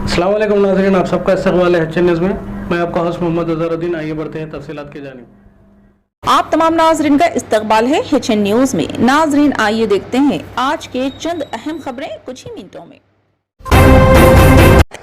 अस्सलाम वालेकुम नाज़रीन, आप सबका इस्तक़बाल है एचएन न्यूज़ में। मैं आपका होस्ट मोहम्मद अज़हरुद्दीन। आइए बढ़ते हैं तफसीलात की जानिब। आप तमाम नाज़रीन का इस्तकबाल है एचएन न्यूज़ में। नाज़रीन आइए देखते हैं आज के चंद अहम खबरें कुछ ही मिनटों में।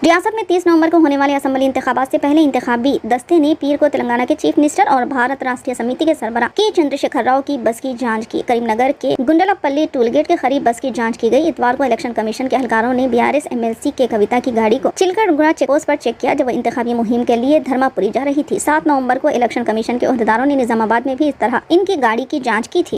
रियासत में 30 नवंबर को होने वाले असेंबली इंतखाबात से पहले इंतखाबी दस्ते ने पीर को तेलंगाना के चीफ मिनिस्टर और भारत राष्ट्रीय समिति के सरबराह के चंद्रशेखर राव की बस की जांच की। करीमनगर के गुंडलपल्ली टोलगेट के करीब बस की जांच की गई। इतवार को इलेक्शन कमीशन के एहलकारों ने बीआरएस एमएलसी के कविता की गाड़ी को चिलकड़गुड़ा चेकपोस्ट पर चेक किया जब वह इंतखाबी मुहिम के लिए धर्मापुरी जा रही थी। 7 नवंबर को इलेक्शन कमीशन के ओहदेदारों ने निजामाबाद में भी इस तरह इनकी गाड़ी की जाँच की थी।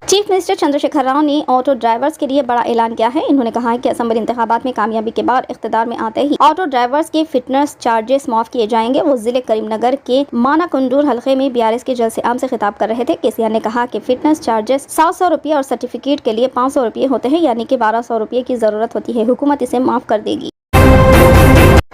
चीफ मिनिस्टर चंद्रशेखर राव ने ऑटो ड्राइवर्स के लिए बड़ा ऐलान किया है। इन्होंने कहा है कि असेंबली इंतखाबात में कामयाबी के बाद इख्तिदार में आते ही ऑटो ड्राइवर्स के फिटनेस चार्जेस माफ किए जाएंगे। वो जिले करीमनगर के मानाकुंडूर हलके में बीआरएस के जलसे आम से खिताब कर रहे थे। केसीआर ने कहा कि फिटनेस चार्जेस 100 रुपये और सर्टिफिकेट के लिए 500 रुपये होते हैं, यानी कि 1200 रुपये की जरूरत होती है। हुकूमत इसे माफ कर देगी।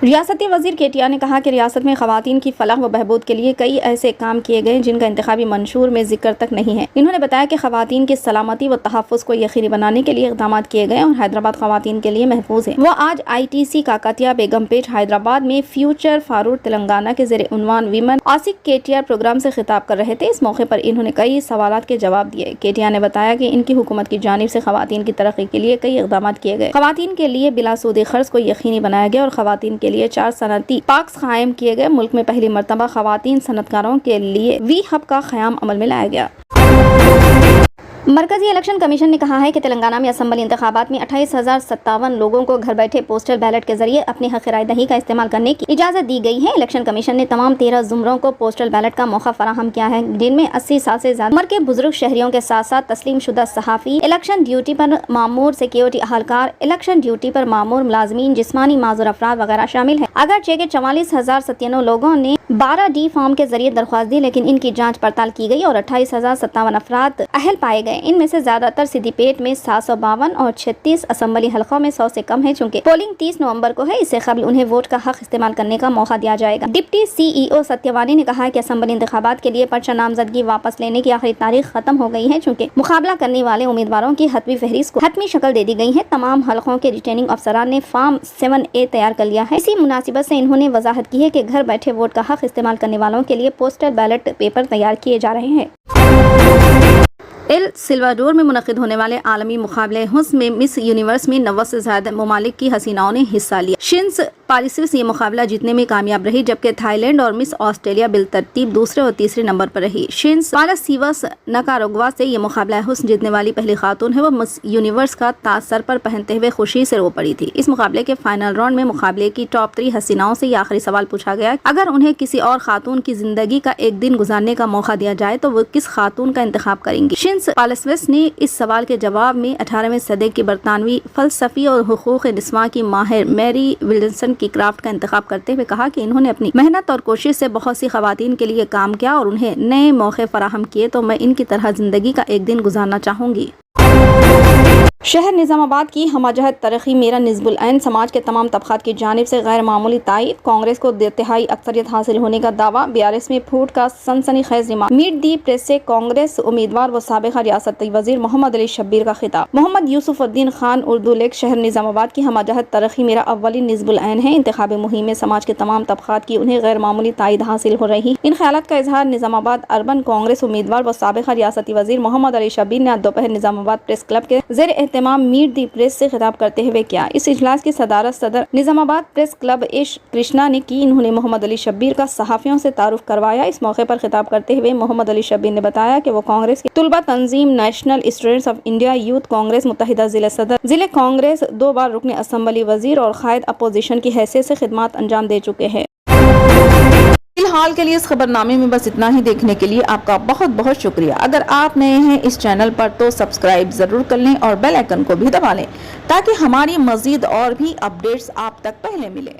रियासती वजीर केटीआर ने कहा कि रियासत में खवातीन की फलाह व बहबूद के लिए कई ऐसे काम किए गए जिनका इंतखाबी मंशूर में जिक्र तक नहीं है। इन्होंने बताया कि खवातीन की सलामती व तहफ़्फ़ुज़ को यकीनी बनाने के लिए इक़दाम किए गए और हैदराबाद खवातीन के लिए महफूज है। वो आज ITC काकतिया बेगमपेट हैदराबाद में फ्यूचर फारूर तेलंगाना के ज़ेरे उन्वान वीमन आसिक केटीआर प्रोग्राम से खिताब कर रहे थे। इस मौके पर इन्होंने कई सवालात के जवाब दिए। केटीआर ने बताया कि इनकी हुकूमत की जानिब से खवातीन की तरक्की के लिए कई इक़दाम किए गए। खवातीन के लिए बिला सूदी खर्च को यकीनी बनाया गया और खवातीन के लिए 4 सनती पार्क्स कायम किए गए। मुल्क में पहली मर्तबा खवातीन सनतकारों के लिए वी हब का क़याम अमल में लाया गया। मरकजी इलेक्शन कमीशन ने कहा है कि तेलंगाना में असेंबली इंतखाबात में 28,057 लोगों को घर बैठे पोस्टल बैलेट के जरिए अपने हक राय दही का इस्तेमाल करने की इजाज़त दी गई है। इलेक्शन कमीशन ने तमाम 13 ज़ुमरों को पोस्टल बैलेट का मौका फराहम किया है, जिनमें 80 साल से ज्यादा उम्र के बुजुर्ग शहरियों के साथ साथ तस्लीम शुदा सहाफ़ी, इलेक्शन ड्यूटी पर मामूर, सिक्योरिटी अहलकार, इलेक्शन ड्यूटी पर मामूर मुलाजमीन, जिस्मानी माजूर अफराद वगैरह शामिल है। अगरचे के 44,097 लोगों ने 12D फॉर्म के जरिए दरख्वास्त दी, लेकिन इनकी जाँच पड़ताल की गई और 28,057 अफराद अहल पाए गए। इनमें से ज्यादातर सिद्दीपेट में 752 और 36 असेंबली हलकों में 100 से कम है। चूंकि पोलिंग 30 नवंबर को है, इससे कबल उन्हें वोट का हक इस्तेमाल करने का मौका दिया जाएगा। डिप्टी CEO सत्यवानी ने कहा है कि असेंबली इंतखाबात के लिए पर्चा नामजदगी वापस लेने की आखिरी तारीख खत्म हो गई है, चूंकि मुकाबला करने वाले उम्मीदवारों की हतमी फहरिस्त को हतमी शक्ल दे दी गई है। तमाम हलकों के रिटर्निंग अफसरान ने फॉर्म 7A तैयार कर लिया है। इसी मुनासिबत से इन्होंने वजाहत की है कि घर बैठे वोट का हक इस्तेमाल करने वालों के लिए पोस्टल बैलेट पेपर तैयार किए जा रहे हैं। एल सिल्वाडोर में मुनक़िद होने वाले आलमी मुकाबले हुस्न में मिस यूनिवर्स में 90 से ज्यादा ममालिक की हसीनाओं ने हिस्सा लिया। शिन्स पारिसिस ये मुकाबला जीतने में कामयाब रही, जबकि थाईलैंड और मिस ऑस्ट्रेलिया बिलतरतीब दूसरे और तीसरे नंबर पर रही। शिन्स पालासीवस नकारोगवा से ये मुकाबला हुस्न जीतने वाली पहली खातून है। वो मिस यूनिवर्स का ताज सर पर पहनते हुए खुशी से रो पड़ी थी। इस मुकाबले के फाइनल राउंड में मुकाबले की टॉप 3 हसीनाओं से ये आखिरी सवाल पूछा गया, अगर उन्हें किसी और खातून की जिंदगी का एक दिन गुजारने का मौका दिया जाए तो वो किस खातून का इंतखाब करेंगी। शिन्स पालासीवस ने इस सवाल के जवाब में 18वें सदी की बरतानवी फलसफी और हुकूक निस्वां की माहिर मैरी विल्सन की क्राफ्ट का इंतखाब करते हुए कहा कि इन्होंने अपनी मेहनत और कोशिश से बहुत सी खवातीन के लिए काम किया और उन्हें नए मौके फराहम किए, तो मैं इनकी तरह जिंदगी का एक दिन गुजारना चाहूंगी। शहर निजामाबाद की हमाजहत तरक्की मेरा निस्बुल ऐन समाज के तमाम तबकात की जानिब से गैर मामूली तायद। कांग्रेस को तिहाई अक्सरियत हासिल होने का दावा। बीआरएस में फूट का सनसनीखेज रिमार्क। मीट दी प्रेस से कांग्रेस उम्मीदवार व साबिका रियासती वजीर मोहम्मद अली शब्बीर का खिताब। मोहम्मद यूसुफुद्दीन खान उर्दू लेख शहर निजामाबाद की हमाजहत तरक्की मेरा अव्वली निस्बुल ऐन है। इंतखाबी मुहिम में समाज के तमाम तबकात की उन्हें गैर मामूली तायद हासिल हो रही। इन ख्यालात का इजहार निजामाबाद अर्बन कांग्रेस उम्मीदवार व साबिका रियासती वजीर मोहम्मद अली शब्बीर ने आज दोपहर निजामाबाद प्रेस क्लब के ज़ेर एहतमाम मीट दी प्रेस से खिताब करते हुए किया। इस इजलास की सदारत सदर निजामाबाद प्रेस क्लब एश कृष्णा ने की। इन्होंने मोहम्मद अली शब्बीर का सहाफियों से तारुफ करवाया। इस मौके पर खिताब करते हुए मोहम्मद अली शब्बीर ने बताया कि वो कांग्रेस की तुलबा तंजीम National Students of India Youth Congress मुत्तहिदा जिला सदर, जिले कांग्रेस 2 बार रुकने असेंबली वजीर और कायद अपोजिशन की हैसियत से खिदमत अंजाम दे चुके हैं। फिलहाल के लिए इस खबरनामे में बस इतना ही। देखने के लिए आपका बहुत बहुत शुक्रिया। अगर आप नए हैं इस चैनल पर तो सब्सक्राइब जरूर कर लें और बेल आइकन को भी दबा लें, ताकि हमारी मजीद और भी अपडेट्स आप तक पहले मिले।